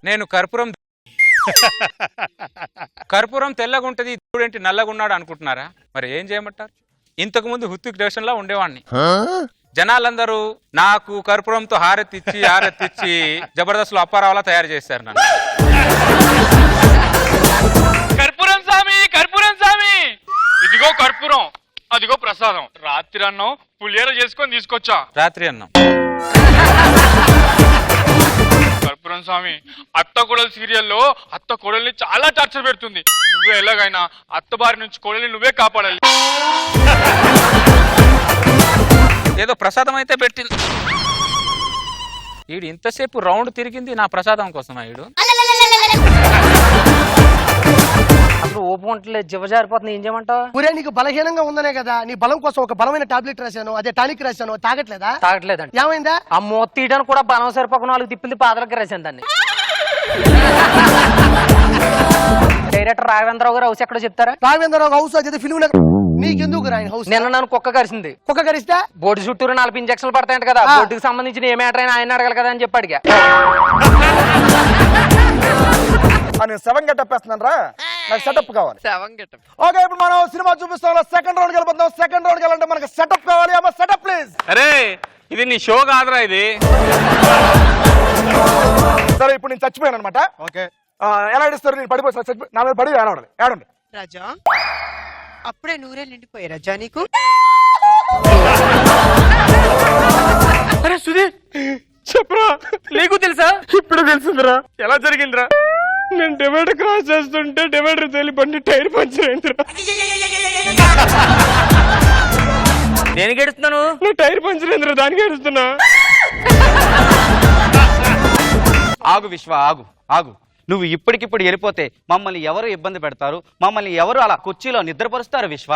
నేను కర్పూరం కర్పూరం తెల్లగుంటది చూడేంటి నల్లగున్నాడు అనుకుంటున్నారా? మరి ఏం చేయమంటారు? ఇంతకు ముందు హృతిక్ రోషన్ లా ఉండేవాడిని. జనాలందరూ నాకు కర్పూరంతో హారతిచ్చి జబర్దస్త్ లో అప్పారావులా తయారు చేశారు నన్ను. కర్పూరం స్వామి, కర్పూరం స్వామి, ఇదిగో కర్పూరం, అదిగో ప్రసాదం. రాత్రి అన్నం పులిహోర చేసుకొని తీసుకొచ్చా. రాత్రి అన్నం. కర్పూరం స్వామి, అత్త కోడలు సీరియల్లో అత్త కోడల్ని చాలా టార్చర్ పెడుతుంది. నువ్వే ఎలాగైనా అత్త బారి నుంచి కోడల్ని నువ్వే కాపాడాలి. ఏదో ప్రసాదం అయితే పెట్టింది. ఈడు ఇంతసేపు రౌండ్ తిరిగింది నా ప్రసాదం కోసం. ఈడు అసలు ఓపు ఉంటలేదు, జివ్వ జారిపోతుంది. ఏం చేయమంటావు? ఊరే నీకు బలహీనంగా ఉందనే కదా నీ బలం కోసం ఒక బలమైన టాబ్లెట్ రాశాను, అదే టానిక్ రాశాను. తాగట్లేదా? తాగట్లేదండి. ఏమైందా? ఆ మూత తీయడానికి కూడా బలం సరిపోక 4 తిప్పింది పాదలకి రాశాను దాన్ని. డైరెక్టర్ రాఘవేంద్రరావు గారు హౌస్ ఎక్కడో చెప్తారా? రాఘవేంద్రరావు హౌస్ అయితే ఫిల్మ్ నీకెందుకు రాయన హౌస్? నిన్న నన్ను కుక్క కరిసింది. కుక్క కరిస్తే బోర్డు చుట్టూరు 4 ఇంజక్షన్లు పడతాయంట కదా. బోర్డుకి సంబంధించిన ఏ మ్యాటర్ అయినా ఆయన అడగాలి కదా అని చెప్పి అడిగా. నేను 7 గెటప్ వేస్తున్నాను రా, నాకు సెటప్ కావాలి. ఓకే, ఇప్పుడు మనం సినిమా చూపిస్తాం. సెకండ్ రౌండ్ వెళ్ళిపోతాం. సెకండ్ రౌండ్ వెళ్ళాలంటే మనకి సెటప్ కావాలి. అమ్మ సెటప్ ప్లీజ్. అరే ఇది నీ షో కాదురా ఇది. సరే ఇప్పుడు నేను చచ్చిపోయాను అనమాట. ఓకే, ఎలా ఏడుస్తారు? నేను పడిపోయి చచ్చిపోయి నా మీద పడి ఏడవండి. ఏడండి రాజా, అప్పుడే నూరేళ్ళు నిండిపోయి రాజా నీకు. అరే సుధీర్ చెప్పరా, నీకు తెలుసా? ఇప్పుడు తెలిసిందిరా. ఎలా జరిగిందిరా? నేను డివైడర్ క్రాస్ చేస్తుంటే డివైడర్ తేలి బండి టైర్ పంచర్ అయిందిరా. దేనికి ఏడుస్తున్నాను? నువ్వు టైర్ పంచర్ అయిందిరా, దానికి ఏడుస్తున్నా. ఆగు విశ్వ, ఆగు ఆగు. నువ్వు ఇప్పటికిప్పుడు వెళ్ళిపోతే మమ్మల్ని ఎవరు ఇబ్బంది పెడతారు? మమ్మల్ని ఎవరు అలా కుర్చీలో నిద్రపరుస్తారు విశ్వ?